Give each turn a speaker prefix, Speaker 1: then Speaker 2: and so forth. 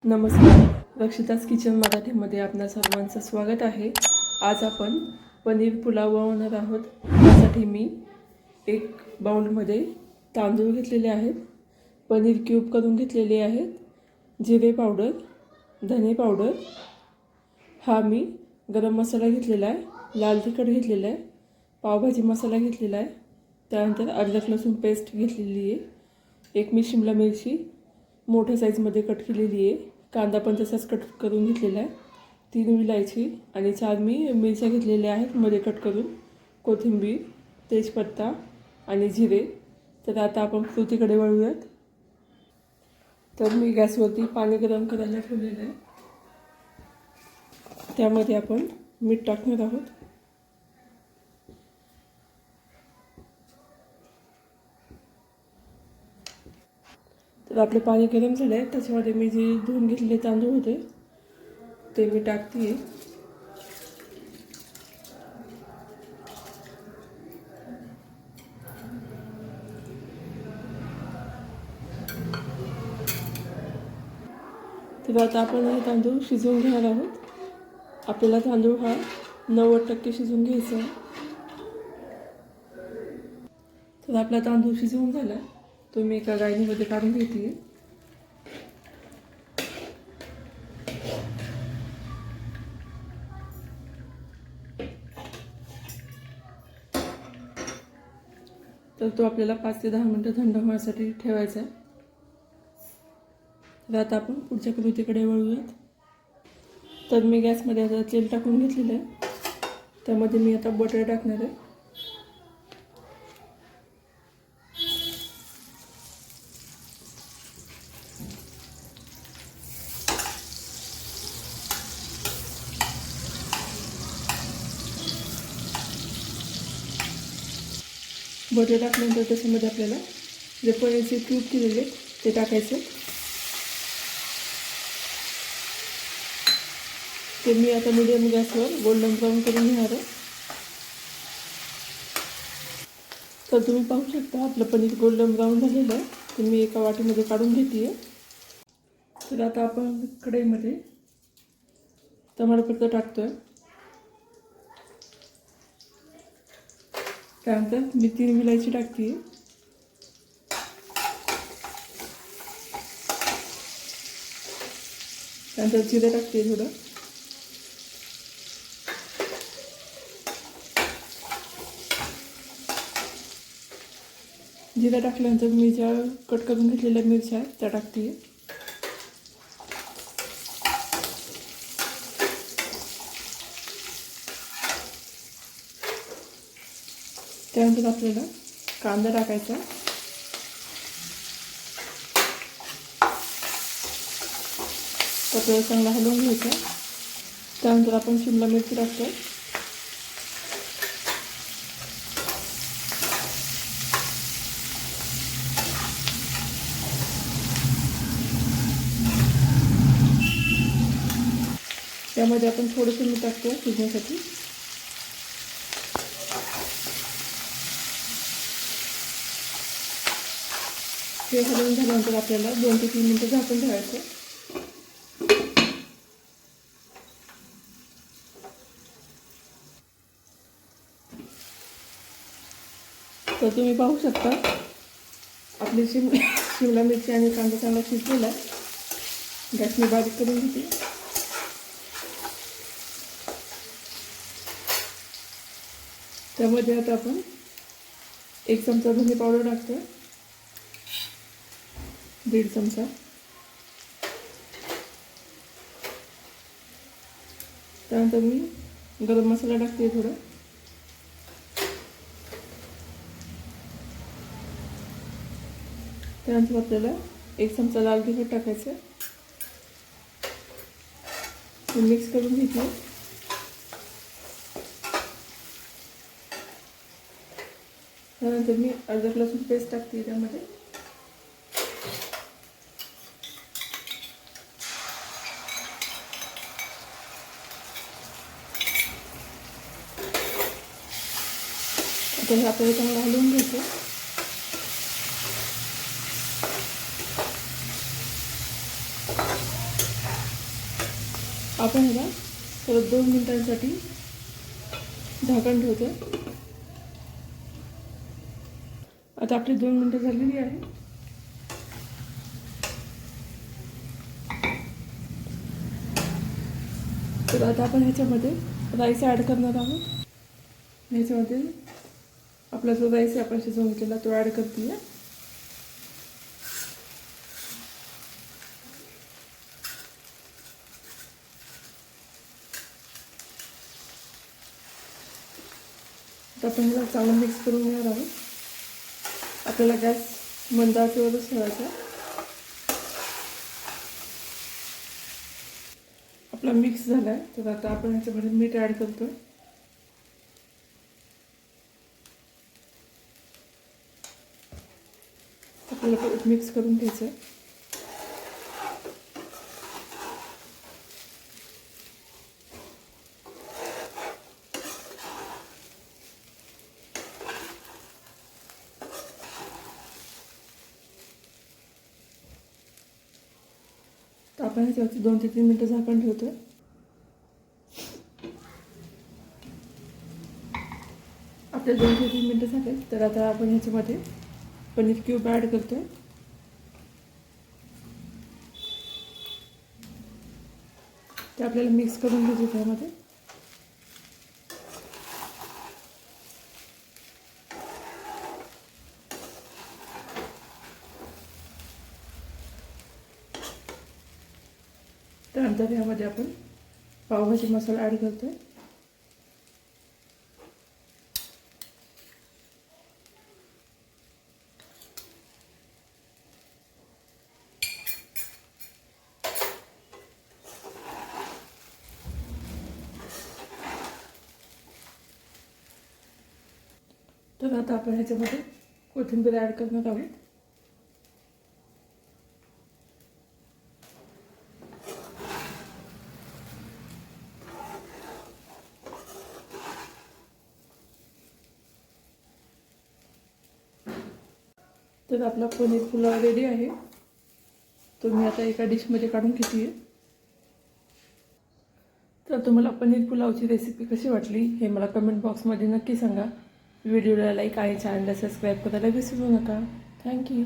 Speaker 1: नमस्कार, रक्षिताज किचन मराठीमध्ये आपणा सर्वांचं स्वागत आहे. आज आपण पनीर पुलाव बनवणार आहोत. त्यासाठी मी एक बाउलमध्ये तांदूळ घेतलेले आहेत, पनीर क्यूब करून घेतलेले आहेत, जिरे पावडर, धने पावडर, हा मी गरम मसाला घेतलेला आहे, लाल तिखट घेतलेला आहे, पावभाजी मसाला घेतलेला आहे, त्यानंतर अद्रक लसूण पेस्ट घेतलेली आहे, एक मी शिमला मिरची मोठ्या साईजमध्ये कट केलेली आहे, कांदा पण तसाच कट करून घेतलेला आहे, 3 इलायची आणि 4 मी मिरच्या घेतलेल्या आहेत मध्ये कट करून, कोथिंबीर, तेजपत्ता आणि जिरे. तर आता आपण कृतीकडे वळूयात. तर मी गॅसवरती पाणी गरम करायला ठेवलेलं आहे. त्यामध्ये आपण मीठ टाकणार आहोत. तर आपले पाणी गरम झाले आहे. त्याच्यामध्ये मी जे धुवून घेतलेले तांदूळ होते ते मी टाकते. तर आता आपण हे तांदूळ शिजवून घेणार आहोत. आपल्याला तांदूळ हा 90% शिजवून घ्यायचा आहे. तर आपला तांदूळ शिजवून झाला, तो मी एका गाळणीमध्ये काढून घेते. तर तो आपल्याला 5 ते 10 मिनिटं थंड होण्यासाठी ठेवायचा आहे. तर आता आपण पुढच्या कृतीकडे वळूयात. तर मी गॅसमध्ये आता तेल टाकून घेतलेलं आहे. त्यामध्ये मी आता बटर टाकणार आहे. बटर टाकल्यानंतर त्याच्यामध्ये आपल्याला जे पनीरचे क्यूब केलेले ते टाकायचे. ते मी आता मीडियम गॅसवर गोल्डन ब्राऊन करून घेणार आहे. तर तुम्ही पाहू शकता आपलं पनीर गोल्डन ब्राऊन झालेलं आहे. ते मी एका वाटीमध्ये काढून घेते. तर आता आपण कढईमध्ये तमालपत्र टाकतोय. त्यानंतर मी 3 इलायची टाकते. त्यानंतर जिरे टाकते थोडं. जिरे टाकल्यानंतर मी ज्या कट करून घेतलेल्या मिरच्या आहेत त्या टाकते. त्यानंतर आपल्याला कांदा टाकायचा. आपल्याला चांगला हलवून घ्यायचा. त्यानंतर आपण शिमला मिरची टाकतो. त्यामध्ये आपण थोडंसं मीठ टाकतो शिजण्यासाठी. हे हलवून झाल्यानंतर आपल्याला 2 ते 3 मिनिटं झाकून ठेवायचं. तर तुम्ही पाहू शकता आपली शिमला मिरची आणि कांदा चांगला शिजलेला आहे. गॅस मी बारीक करून घेते. त्यामध्ये आता आपण 1 चमचा धने पावडर टाकतो, 1.5 चमचा. त्यानंतर मी गरम मसाला टाकते थोडा. त्यानंतर आपल्याला 1 चमचा लाल तिखट टाकायचं. मिक्स करून घेते. त्यानंतर मी अद्रक लसूण पेस्ट टाकते त्यामध्ये. आता हे आपल्याला चांगलं हलवून घ्यायचं. आपण ह्याला परत 2 मिनिटांसाठी झाकण ठेवतो. आता आपली 2 मिनिटं झालेली आहे. तर आता आपण ह्याच्यामध्ये राईस ॲड करणार आहोत. ह्याच्यामध्ये आपला जो राईस आहे आपण शिजवून घेतलेला तो ॲड करते. तर आपण ह्याला चांगलं मिक्स करून घेणार आहोत. आपल्याला गॅस मंद आचेवरच ठेवायचा. आपला मिक्स झाला आहे. तर आता आपण ह्याच्यामध्ये मीठ ॲड करतो. आपल्याला परत मिक्स करून घ्यायचं आहे. तर आपण ह्याच्यावरती 2 ते 3 मिनिटं झाकण ठेवतो. आपले 2 ते 3 मिनिटं झाले. तर आता आपण ह्याच्यामध्ये पनीर क्यूब ॲड करतो. ते आपल्याला मिक्स करून घ्यायचे त्यामध्ये. त्यानंतर यामध्ये आपण पावभाजी मसाला ॲड करतो. तर आता आपण ह्याच्यामध्ये कोथिंबीर ॲड करणार आहोत. तर आपला पनीर पुलाव रेडी आहे. तो मी आता एका डिशमध्ये काढून घेते. तर तुम्हाला पनीर पुलावची रेसिपी कशी वाटली हे मला कमेंट बॉक्समध्ये नक्की सांगा. व्हिडिओला लाईक आणि चॅनलला सबस्क्राईब करायला विसरू नका. थँक्यू.